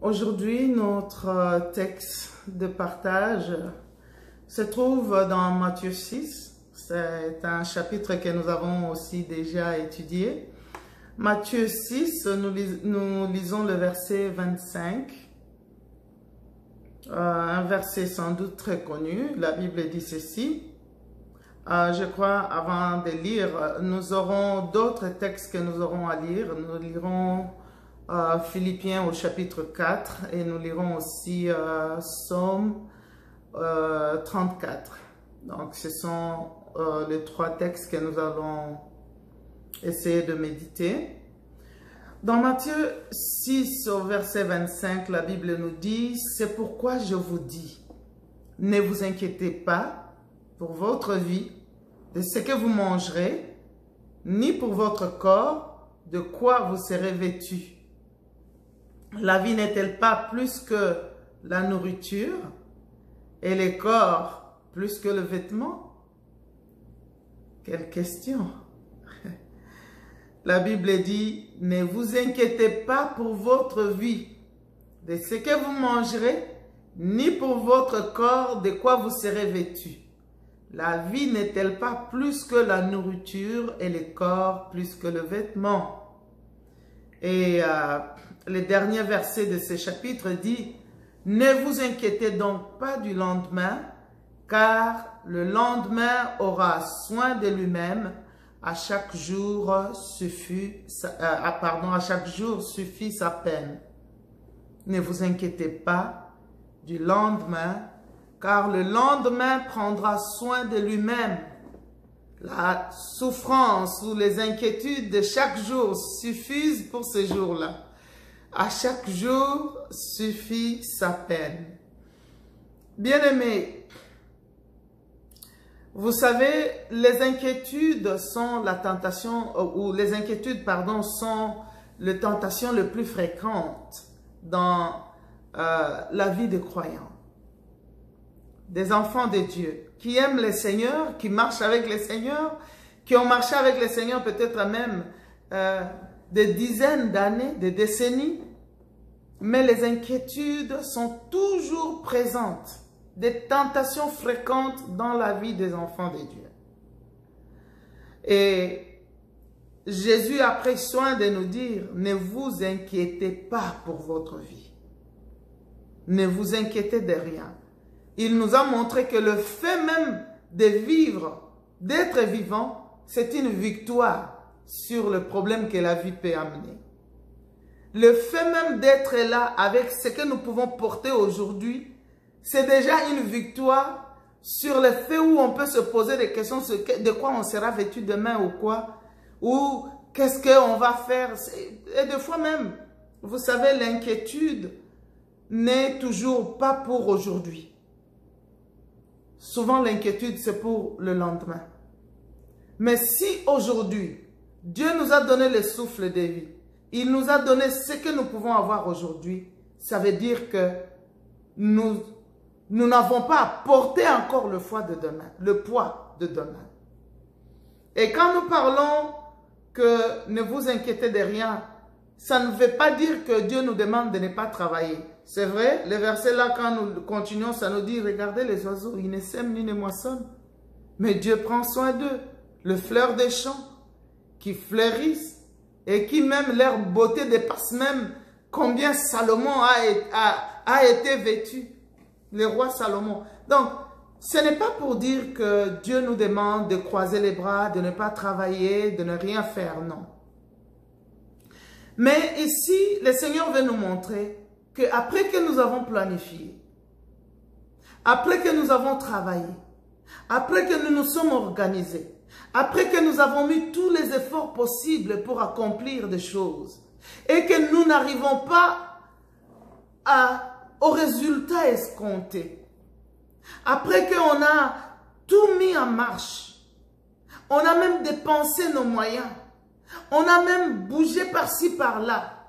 Aujourd'hui, notre texte de partage se trouve dans Matthieu 6. C'est un chapitre que nous avons aussi déjà étudié. Matthieu 6, nous lisons le verset 25. Un verset sans doute très connu. La Bible dit ceci. Je crois, avant de lire, nous aurons d'autres textes que nous aurons à lire. Nous lirons Philippiens au chapitre 4 et nous lirons aussi Psaume 34. Donc, ce sont les trois textes que nous allons essayer de méditer. Dans Matthieu 6 au verset 25, la Bible nous dit « C'est pourquoi je vous dis, ne vous inquiétez pas pour votre vie, de ce que vous mangerez, ni pour votre corps, de quoi vous serez vêtus. La vie n'est-elle pas plus que la nourriture, et le corps plus que le vêtement ?» Quelle question! La Bible dit, ne vous inquiétez pas pour votre vie, de ce que vous mangerez, ni pour votre corps, de quoi vous serez vêtus. La vie n'est-elle pas plus que la nourriture et le corps plus que le vêtement? Et le dernier verset de ce chapitre dit, ne vous inquiétez donc pas du lendemain, car le lendemain aura soin de lui-même. À chaque jour suffit sa peine. Ne vous inquiétez pas du lendemain, car le lendemain prendra soin de lui-même. La souffrance ou les inquiétudes de chaque jour suffisent pour ce jour-là. À chaque jour suffit sa peine. Bien-aimés, vous savez, les inquiétudes sont la tentation, sont les tentations les plus fréquentes dans la vie des croyants, des enfants de Dieu, qui aiment le Seigneur, qui marchent avec le Seigneur, qui ont marché avec le Seigneur peut-être même des dizaines d'années, des décennies, mais les inquiétudes sont toujours présentes. Des tentations fréquentes dans la vie des enfants de Dieu. Et Jésus a pris soin de nous dire, ne vous inquiétez pas pour votre vie. Ne vous inquiétez de rien. Il nous a montré que le fait même de vivre, d'être vivant, c'est une victoire sur le problème que la vie peut amener. Le fait même d'être là avec ce que nous pouvons porter aujourd'hui, c'est déjà une victoire sur le fait où on peut se poser des questions sur de quoi on sera vêtu demain ou quoi. Ou qu'est-ce qu'on va faire. Et des fois même, vous savez, l'inquiétude n'est toujours pas pour aujourd'hui. Souvent, l'inquiétude, c'est pour le lendemain. Mais si aujourd'hui, Dieu nous a donné le souffle de vie, il nous a donné ce que nous pouvons avoir aujourd'hui, ça veut dire que nous n'avons pas à porter encore le poids de demain, Et quand nous parlons que ne vous inquiétez de rien, ça ne veut pas dire que Dieu nous demande de ne pas travailler. C'est vrai, le verset là, quand nous continuons, ça nous dit, regardez les oiseaux, ils ne sèment ni ne moissonnent. Mais Dieu prend soin d'eux, le fleur des champs, qui fleurissent et qui même leur beauté dépasse même combien Salomon a été vêtu. Le roi Salomon. Donc, ce n'est pas pour dire que Dieu nous demande de croiser les bras, de ne pas travailler, de ne rien faire, non. Mais ici, le Seigneur veut nous montrer qu'après que nous avons planifié, après que nous avons travaillé, après que nous nous sommes organisés, après que nous avons mis tous les efforts possibles pour accomplir des choses, et que nous n'arrivons pas au résultat escompté. Après qu'on a tout mis en marche, on a même dépensé nos moyens, on a même bougé par-ci par-là,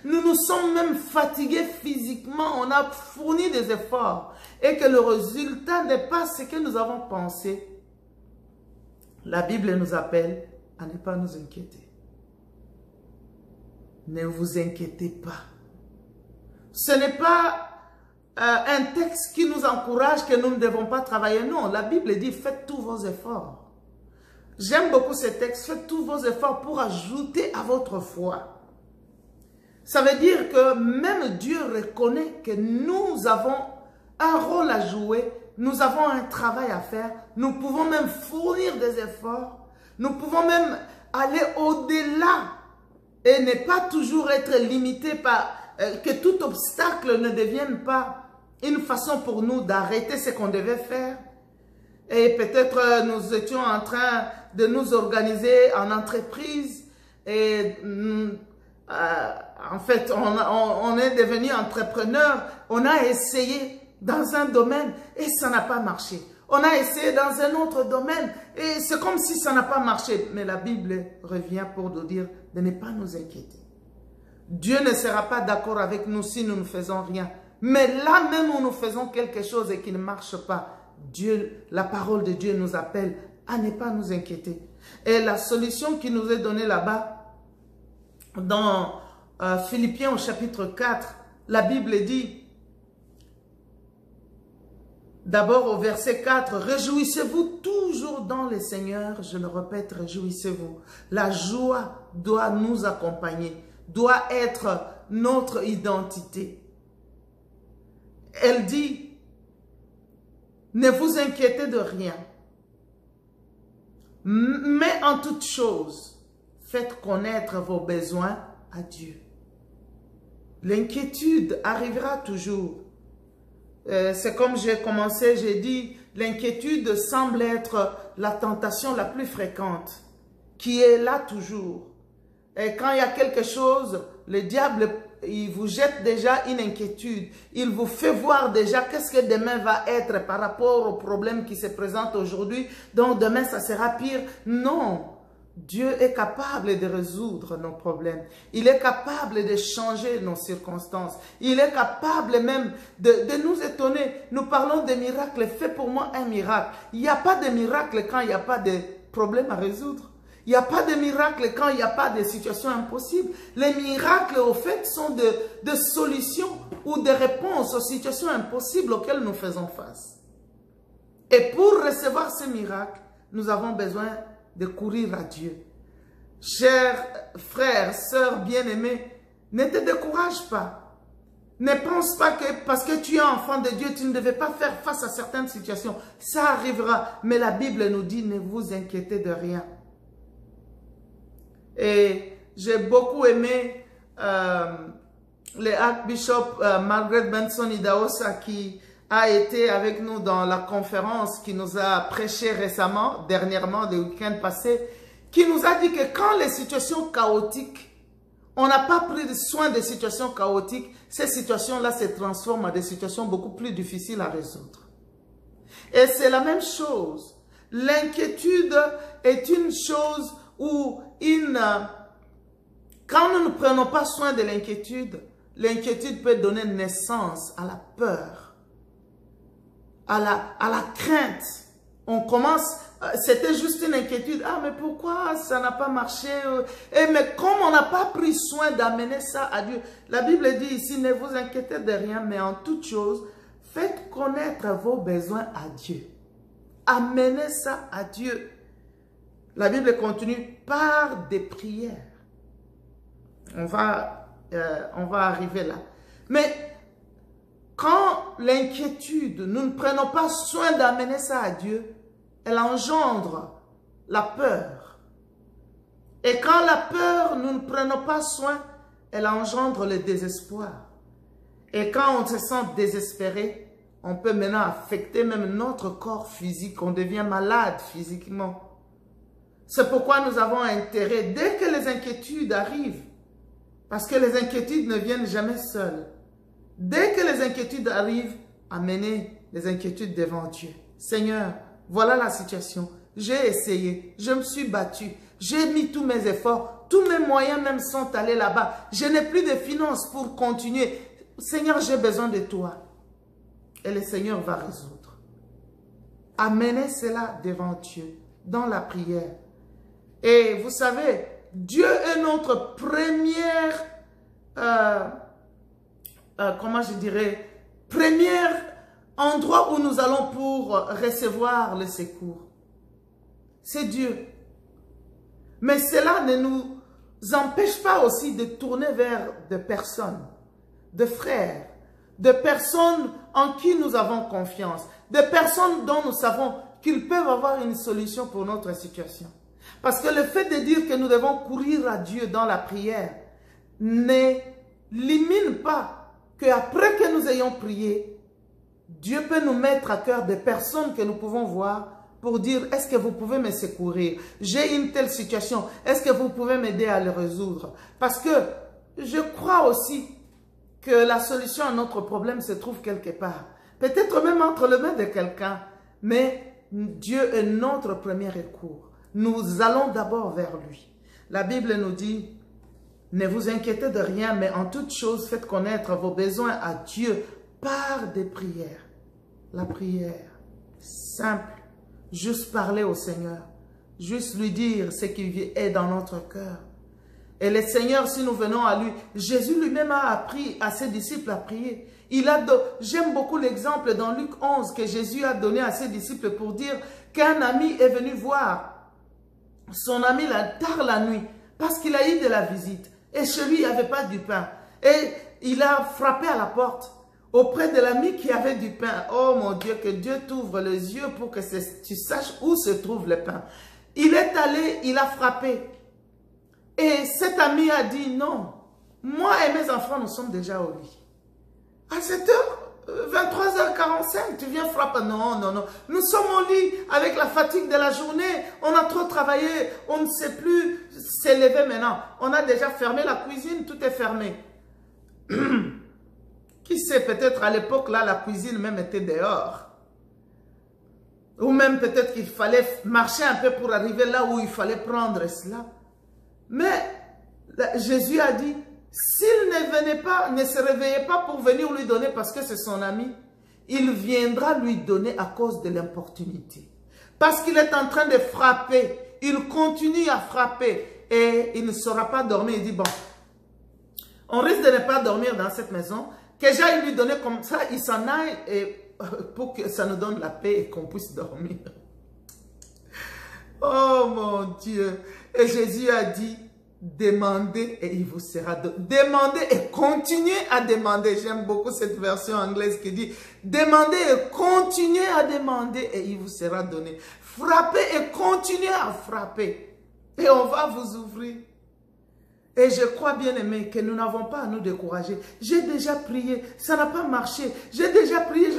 nous nous sommes même fatigués physiquement, on a fourni des efforts et que le résultat n'est pas ce que nous avons pensé. La Bible nous appelle à ne pas nous inquiéter. Ne vous inquiétez pas. Ce n'est pas un texte qui nous encourage que nous ne devons pas travailler. Non, la Bible dit, faites tous vos efforts. J'aime beaucoup ce texte, faites tous vos efforts pour ajouter à votre foi. Ça veut dire que même Dieu reconnaît que nous avons un rôle à jouer, nous avons un travail à faire, nous pouvons même fournir des efforts, nous pouvons même aller au-delà et ne pas toujours être limité par que tout obstacle ne devienne pas une façon pour nous d'arrêter ce qu'on devait faire. Et peut-être nous étions en train de nous organiser en entreprise et en fait on est devenu entrepreneur, on a essayé dans un domaine et ça n'a pas marché. On a essayé dans un autre domaine et c'est comme si ça n'a pas marché. Mais la Bible revient pour nous dire de ne pas nous inquiéter. Dieu ne sera pas d'accord avec nous si nous ne faisons rien. Mais là même où nous faisons quelque chose et qui ne marche pas, Dieu, la parole de Dieu nous appelle à ne pas nous inquiéter. Et la solution qui nous est donnée là-bas, dans Philippiens au chapitre 4, la Bible dit, d'abord au verset 4, « Réjouissez-vous toujours dans le Seigneur. » Je le répète, réjouissez-vous. La joie doit nous accompagner, doit être notre identité. Elle dit, « Ne vous inquiétez de rien, mais en toute chose, faites connaître vos besoins à Dieu. » L'inquiétude arrivera toujours. C'est comme j'ai commencé, j'ai dit, l'inquiétude semble être la tentation la plus fréquente, qui est là toujours. Et quand il y a quelque chose, le diable, il vous jette déjà une inquiétude. Il vous fait voir déjà qu'est-ce que demain va être par rapport aux problèmes qui se présentent aujourd'hui. Donc demain, ça sera pire. Non. Dieu est capable de résoudre nos problèmes. Il est capable de changer nos circonstances. Il est capable même de nous étonner. Nous parlons de miracles. Fais pour moi un miracle. Il n'y a pas de miracle quand il n'y a pas de problème à résoudre. Il n'y a pas de miracle quand il n'y a pas de situation impossible. Les miracles, au fait, sont de solutions ou de réponses aux situations impossibles auxquelles nous faisons face. Et pour recevoir ces miracles, nous avons besoin de courir à Dieu. Chers frères, sœurs bien-aimés, ne te décourage pas. Ne pense pas que parce que tu es enfant de Dieu, tu ne devais pas faire face à certaines situations. Ça arrivera. Mais la Bible nous dit, ne vous inquiétez de rien. Et j'ai beaucoup aimé le Archbishop Margaret Benson Idahosa qui a été avec nous dans la conférence qui nous a prêché récemment, dernièrement, le week-end passé, qui nous a dit que quand les situations chaotiques, on n'a pas pris soin des situations chaotiques, ces situations-là se transforment en des situations beaucoup plus difficiles à résoudre. Et c'est la même chose. L'inquiétude est une chose où quand nous ne prenons pas soin de l'inquiétude, l'inquiétude peut donner naissance à la peur. À la crainte. On commence, c'était juste une inquiétude. Ah, mais pourquoi ça n'a pas marché? Mais comme on n'a pas pris soin d'amener ça à Dieu, la Bible dit ici, ne vous inquiétez de rien, mais en toute chose, faites connaître vos besoins à Dieu. Amenez ça à Dieu. La Bible continue par des prières. On va arriver là. Mais quand l'inquiétude, nous ne prenons pas soin d'amener ça à Dieu, elle engendre la peur. Et quand la peur, nous ne prenons pas soin, elle engendre le désespoir. Et quand on se sent désespéré, on peut maintenant affecter même notre corps physique. On devient malade physiquement. C'est pourquoi nous avons intérêt, dès que les inquiétudes arrivent, parce que les inquiétudes ne viennent jamais seules, dès que les inquiétudes arrivent, amenez les inquiétudes devant Dieu. Seigneur, voilà la situation. J'ai essayé, je me suis battu, j'ai mis tous mes efforts, tous mes moyens même sont allés là-bas. Je n'ai plus de finances pour continuer. Seigneur, j'ai besoin de toi. Et le Seigneur va résoudre. Amenez cela devant Dieu, dans la prière. Et vous savez, Dieu est notre première comment je dirais, premier endroit où nous allons pour recevoir le secours. C'est Dieu. Mais cela ne nous empêche pas aussi de tourner vers des personnes, de frères, de personnes en qui nous avons confiance, de personnes dont nous savons qu'ils peuvent avoir une solution pour notre situation. Parce que le fait de dire que nous devons courir à Dieu dans la prière n'élimine pas qu'après que nous ayons prié, Dieu peut nous mettre à cœur des personnes que nous pouvons voir pour dire, est-ce que vous pouvez me secourir? J'ai une telle situation, est-ce que vous pouvez m'aider à le résoudre? Parce que je crois aussi que la solution à notre problème se trouve quelque part. Peut-être même entre les mains de quelqu'un, mais Dieu est notre premier recours. Nous allons d'abord vers lui. La Bible nous dit, ne vous inquiétez de rien, mais en toute chose, faites connaître vos besoins à Dieu par des prières. La prière, simple, juste parler au Seigneur, juste lui dire ce qui est dans notre cœur. Et le Seigneur, si nous venons à lui, Jésus lui-même a appris à ses disciples à prier. J'aime beaucoup l'exemple dans Luc 11 que Jésus a donné à ses disciples pour dire qu'un ami est venu voir son ami tard la nuit parce qu'il a eu de la visite. Et chez lui, il n'y avait pas du pain. Et il a frappé à la porte auprès de l'ami qui avait du pain. Oh mon Dieu, que Dieu t'ouvre les yeux pour que tu saches où se trouve le pain. Il est allé, il a frappé. Et cet ami a dit, non, moi et mes enfants, nous sommes déjà au lit. À cette heure, 23h45, tu viens frapper. Non, non, non. Nous sommes au lit avec la fatigue de la journée. On a trop travaillé. On ne sait plus s'élever maintenant. On a déjà fermé la cuisine. Tout est fermé. Qui sait, peut-être à l'époque, là, la cuisine même était dehors. Ou même peut-être qu'il fallait marcher un peu pour arriver là où il fallait prendre cela. Mais Jésus a dit, s'il ne venait pas, ne se réveillait pas pour venir lui donner parce que c'est son ami, il viendra lui donner à cause de l'importunité. Parce qu'il est en train de frapper, il continue à frapper et il ne saura pas dormir. Il dit, bon, on risque de ne pas dormir dans cette maison, que j'aille lui donner comme ça, il s'en aille et, pour que ça nous donne la paix et qu'on puisse dormir. Oh mon Dieu! Et Jésus a dit, demandez et il vous sera donné. Demandez et continuez à demander. J'aime beaucoup cette version anglaise qui dit, demandez et continuez à demander et il vous sera donné. Frappez et continuez à frapper et on va vous ouvrir. Et je crois, bien aimé, que nous n'avons pas à nous décourager. J'ai déjà prié, ça n'a pas marché. J'ai déjà prié,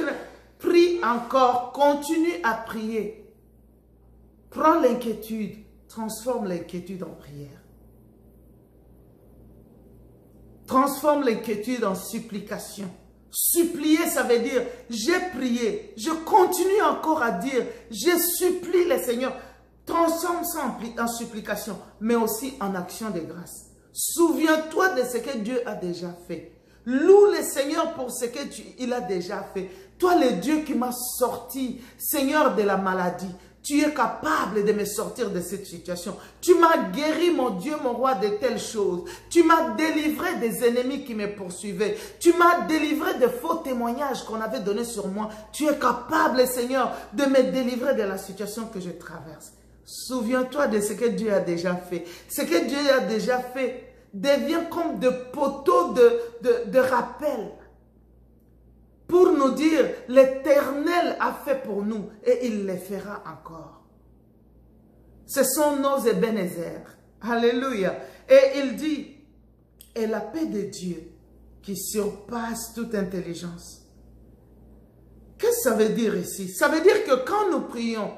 prie encore, continue à prier. Prends l'inquiétude, transforme l'inquiétude en prière. Transforme l'inquiétude en supplication. Supplier, ça veut dire, j'ai prié, je continue encore à dire, je supplie le Seigneur. Transforme ça en supplication, mais aussi en action de grâce. Souviens-toi de ce que Dieu a déjà fait. Loue le Seigneur pour ce qu'il a déjà fait. Toi, le Dieu qui m'a sorti, Seigneur, de la maladie, tu es capable de me sortir de cette situation. Tu m'as guéri, mon Dieu, mon roi, de telles choses. Tu m'as délivré des ennemis qui me poursuivaient. Tu m'as délivré de faux témoignages qu'on avait donnés sur moi. Tu es capable, Seigneur, de me délivrer de la situation que je traverse. Souviens-toi de ce que Dieu a déjà fait. Ce que Dieu a déjà fait devient comme de poteaux de rappel. Pour nous dire, l'Éternel a fait pour nous et il le fera encore. Ce sont nos Ebenezer. Alléluia. Et il dit, et la paix de Dieu qui surpasse toute intelligence. Qu'est-ce que ça veut dire ici? Ça veut dire que quand nous prions,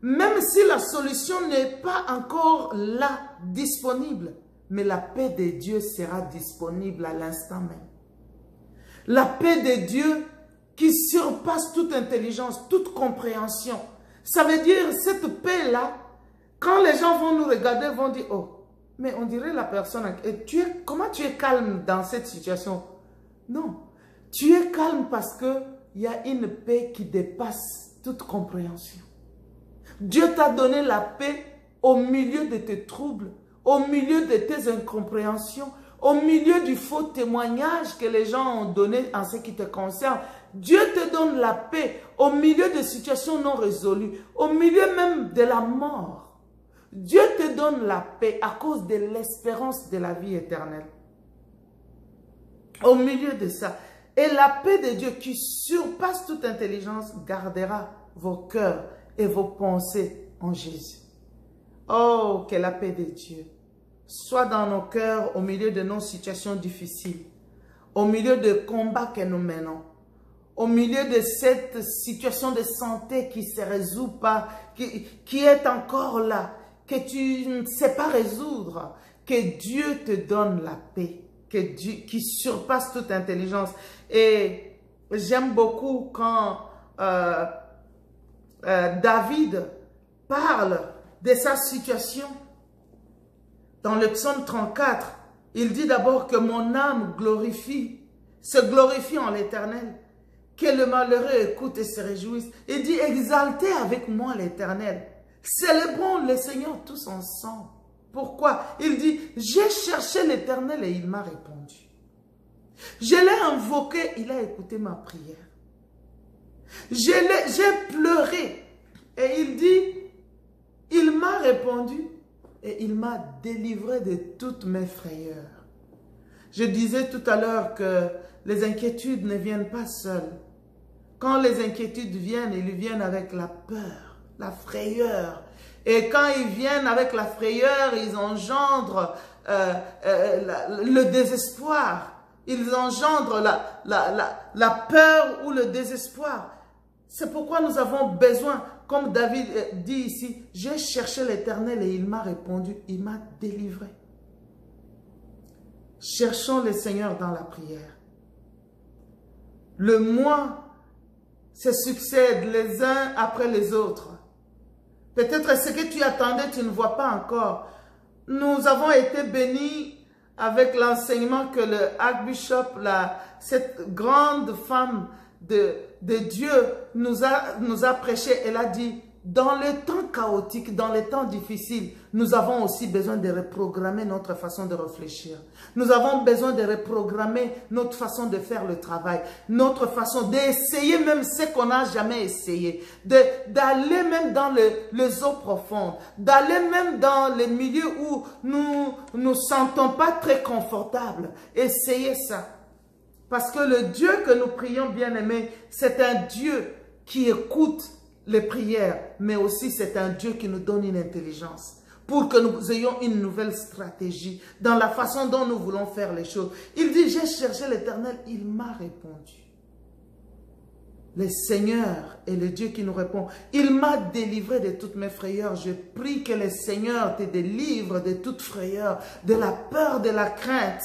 même si la solution n'est pas encore là, disponible, mais la paix de Dieu sera disponible à l'instant même. La paix de Dieu qui surpasse toute intelligence, toute compréhension. Ça veut dire, cette paix-là, quand les gens vont nous regarder, vont dire, oh, mais on dirait la personne, comment tu es calme dans cette situation? Non, tu es calme parce qu'il y a une paix qui dépasse toute compréhension. Dieu t'a donné la paix au milieu de tes troubles, au milieu de tes incompréhensions, au milieu du faux témoignage que les gens ont donné en ce qui te concerne. Dieu te donne la paix au milieu de situations non résolues, au milieu même de la mort. Dieu te donne la paix à cause de l'espérance de la vie éternelle. Au milieu de ça. Et la paix de Dieu qui surpasse toute intelligence gardera vos cœurs et vos pensées en Jésus. Oh, que la paix de Dieu soit dans nos cœurs au milieu de nos situations difficiles, au milieu de combats que nous menons, au milieu de cette situation de santé qui ne se résout pas, qui est encore là, que tu ne sais pas résoudre, que Dieu te donne la paix, qui surpasse toute intelligence. Et j'aime beaucoup quand David parle de sa situation. Dans le psaume 34, il dit d'abord que mon âme se glorifie en l'Éternel. Que le malheureux écoute et se réjouisse. Il dit, exaltez avec moi l'Éternel. Célébrons le Seigneur tous ensemble. Pourquoi? Il dit, j'ai cherché l'Éternel et il m'a répondu. Je l'ai invoqué, il a écouté ma prière. J'ai pleuré et il dit, il m'a répondu et il m'a délivré de toutes mes frayeurs. Je disais tout à l'heure que les inquiétudes ne viennent pas seules. Quand les inquiétudes viennent, ils viennent avec la peur, la frayeur. Et quand ils viennent avec la frayeur, ils engendrent le désespoir. Ils engendrent la peur ou le désespoir. C'est pourquoi nous avons besoin, comme David dit ici, j'ai cherché l'Éternel et il m'a répondu, il m'a délivré. Cherchons le Seigneur dans la prière. Le mois se succèdent les uns après les autres. Peut-être ce que tu attendais, tu ne vois pas encore. Nous avons été bénis avec l'enseignement que le Archbishop, cette grande femme de Dieu, nous a prêché. Elle a dit, dans les temps chaotiques, dans les temps difficiles, nous avons aussi besoin de reprogrammer notre façon de réfléchir. Nous avons besoin de reprogrammer notre façon de faire le travail, notre façon d'essayer même ce qu'on n'a jamais essayé, d'aller même dans les eaux profondes, d'aller même dans les milieux où nous ne nous sentons pas très confortables. Essayez ça. Parce que le Dieu que nous prions, bien-aimés, c'est un Dieu qui écoute les prières, mais aussi c'est un Dieu qui nous donne une intelligence pour que nous ayons une nouvelle stratégie dans la façon dont nous voulons faire les choses. Il dit, j'ai cherché l'Éternel, il m'a répondu. Le Seigneur est le Dieu qui nous répond. Il m'a délivré de toutes mes frayeurs. Je prie que le Seigneur te délivre de toute frayeur, de la peur, de la crainte.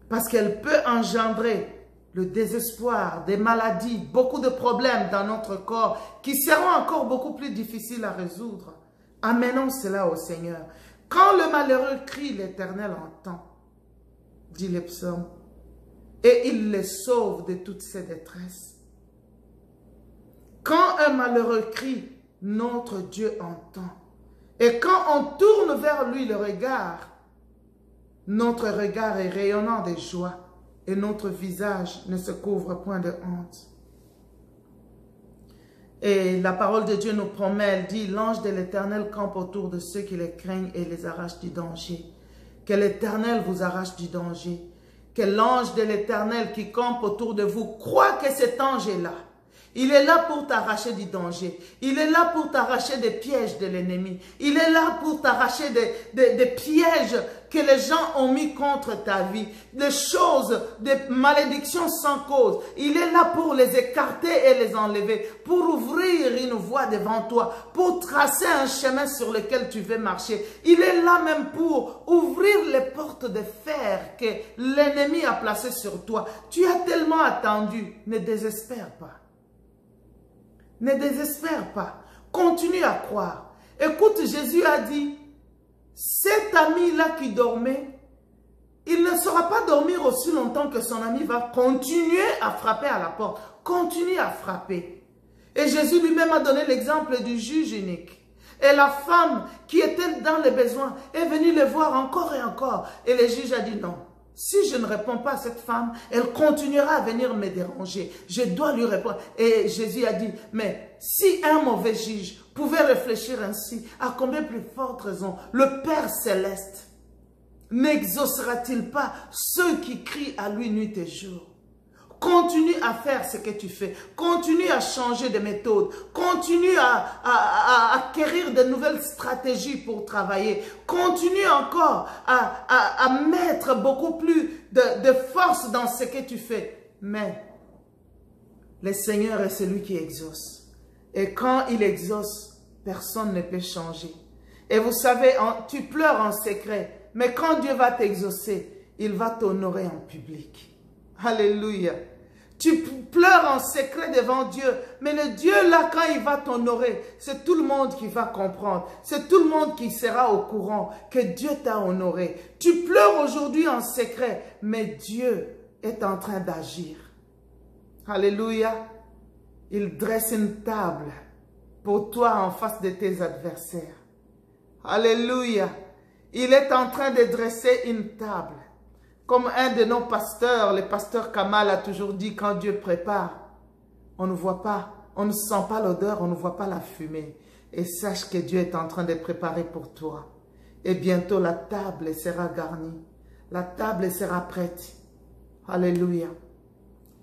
Parce qu'elle peut engendrer le désespoir, des maladies, beaucoup de problèmes dans notre corps qui seront encore beaucoup plus difficiles à résoudre. Amenons cela au Seigneur. Quand le malheureux crie, l'Éternel entend, dit le psaume, et il les sauve de toutes ses détresses. Quand un malheureux crie, notre Dieu entend. Et quand on tourne vers lui le regard, notre regard est rayonnant de joie. Et notre visage ne se couvre point de honte. Et la parole de Dieu nous promet, elle dit, l'ange de l'Éternel campe autour de ceux qui les craignent et les arrache du danger. Que l'Éternel vous arrache du danger. Que l'ange de l'Éternel qui campe autour de vous croit que cet ange est là. Il est là pour t'arracher du danger. Il est là pour t'arracher des pièges de l'ennemi. Il est là pour t'arracher des pièges que les gens ont mis contre ta vie. Des choses, des malédictions sans cause. Il est là pour les écarter et les enlever. Pour ouvrir une voie devant toi. Pour tracer un chemin sur lequel tu veux marcher. Il est là même pour ouvrir les portes de fer que l'ennemi a placées sur toi. Tu as tellement attendu. Ne désespère pas. Ne désespère pas. Continue à croire. Écoute, Jésus a dit, cet ami-là qui dormait, il ne saura pas dormir aussi longtemps que son ami va continuer à frapper à la porte. Continue à frapper. Et Jésus lui-même a donné l'exemple du juge unique. Et la femme qui était dans les besoins est venue le voir encore et encore. Et le juge a dit non. Si je ne réponds pas à cette femme, elle continuera à venir me déranger. Je dois lui répondre. Et Jésus a dit, mais si un mauvais juge pouvait réfléchir ainsi, à combien plus forte raison le Père Céleste n'exaucera-t-il pas ceux qui crient à lui nuit et jour? Continue à faire ce que tu fais. Continue à changer de méthode. Continue à acquérir de nouvelles stratégies pour travailler. Continue encore à mettre beaucoup plus de force dans ce que tu fais. Mais le Seigneur est celui qui exauce. Et quand il exauce, personne ne peut changer. Et vous savez, tu pleures en secret. Mais quand Dieu va t'exaucer, il va t'honorer en public. Alléluia. Tu pleures en secret devant Dieu, mais le Dieu là, quand il va t'honorer, c'est tout le monde qui va comprendre. C'est tout le monde qui sera au courant que Dieu t'a honoré. Tu pleures aujourd'hui en secret, mais Dieu est en train d'agir. Alléluia. Il dresse une table pour toi en face de tes adversaires. Alléluia. Il est en train de dresser une table. Comme un de nos pasteurs, le pasteur Kamal a toujours dit, quand Dieu prépare, on ne voit pas, on ne sent pas l'odeur, on ne voit pas la fumée. Et sache que Dieu est en train de préparer pour toi. Et bientôt la table sera garnie. La table sera prête. Alléluia.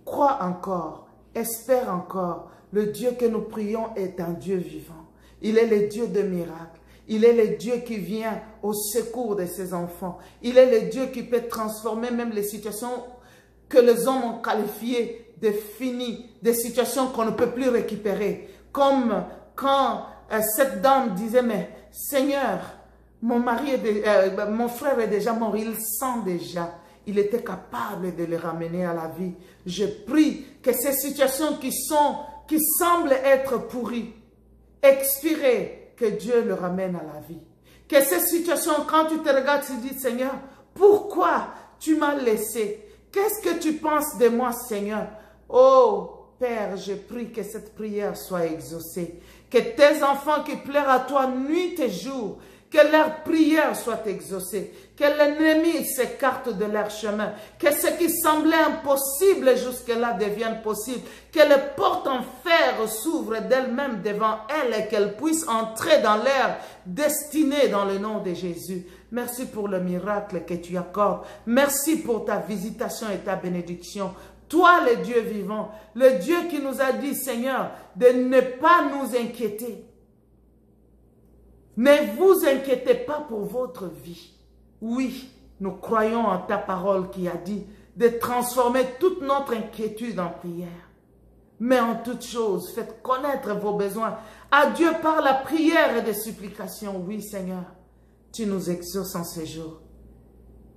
Crois encore, espère encore. Le Dieu que nous prions est un Dieu vivant. Il est le Dieu de miracles. Il est le Dieu qui vient au secours de ses enfants. Il est le Dieu qui peut transformer même les situations que les hommes ont qualifiées de finies, des situations qu'on ne peut plus récupérer. Comme quand cette dame disait, mais Seigneur, mon frère est déjà mort, il sent déjà. Il était capable de le ramener à la vie. Je prie que ces situations qui semblent être pourries, expirées, que Dieu le ramène à la vie. Que ces situations, quand tu te regardes, tu dis, Seigneur, pourquoi tu m'as laissé? Qu'est-ce que tu penses de moi, Seigneur? Oh, Père, je prie que cette prière soit exaucée. Que tes enfants qui pleurent à toi nuit et jour, que leur prière soit exaucée. Que l'ennemi s'écarte de leur chemin. Que ce qui semblait impossible jusque-là devienne possible. Que les portes en fer s'ouvrent d'elles-mêmes devant elles et qu'elles puissent entrer dans leur destinée dans le nom de Jésus. Merci pour le miracle que tu accordes. Merci pour ta visitation et ta bénédiction. Toi, le Dieu vivant, le Dieu qui nous a dit, Seigneur, de ne pas nous inquiéter. Ne vous inquiétez pas pour votre vie. Oui, nous croyons en ta parole qui a dit de transformer toute notre inquiétude en prière. Mais en toute chose, faites connaître vos besoins à Dieu par la prière et des supplications. Oui, Seigneur, tu nous exauces en ces jours.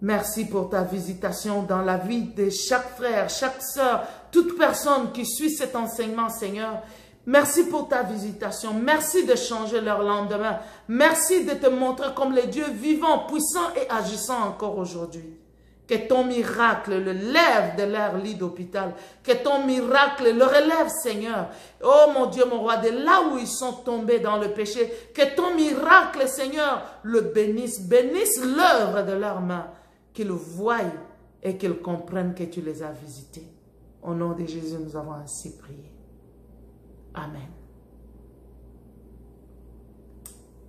Merci pour ta visitation dans la vie de chaque frère, chaque sœur, toute personne qui suit cet enseignement, Seigneur. Merci pour ta visitation. Merci de changer leur lendemain. Merci de te montrer comme le Dieu vivant, puissant et agissant encore aujourd'hui. Que ton miracle le lève de leur lit d'hôpital. Que ton miracle le relève, Seigneur. Oh mon Dieu, mon roi, de là où ils sont tombés dans le péché. Que ton miracle, Seigneur, le bénisse. Bénisse l'œuvre de leurs mains. Qu'ils voient et qu'ils comprennent que tu les as visités. Au nom de Jésus, nous avons ainsi prié. Amen.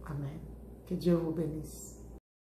Amen. Que Dieu vous bénisse.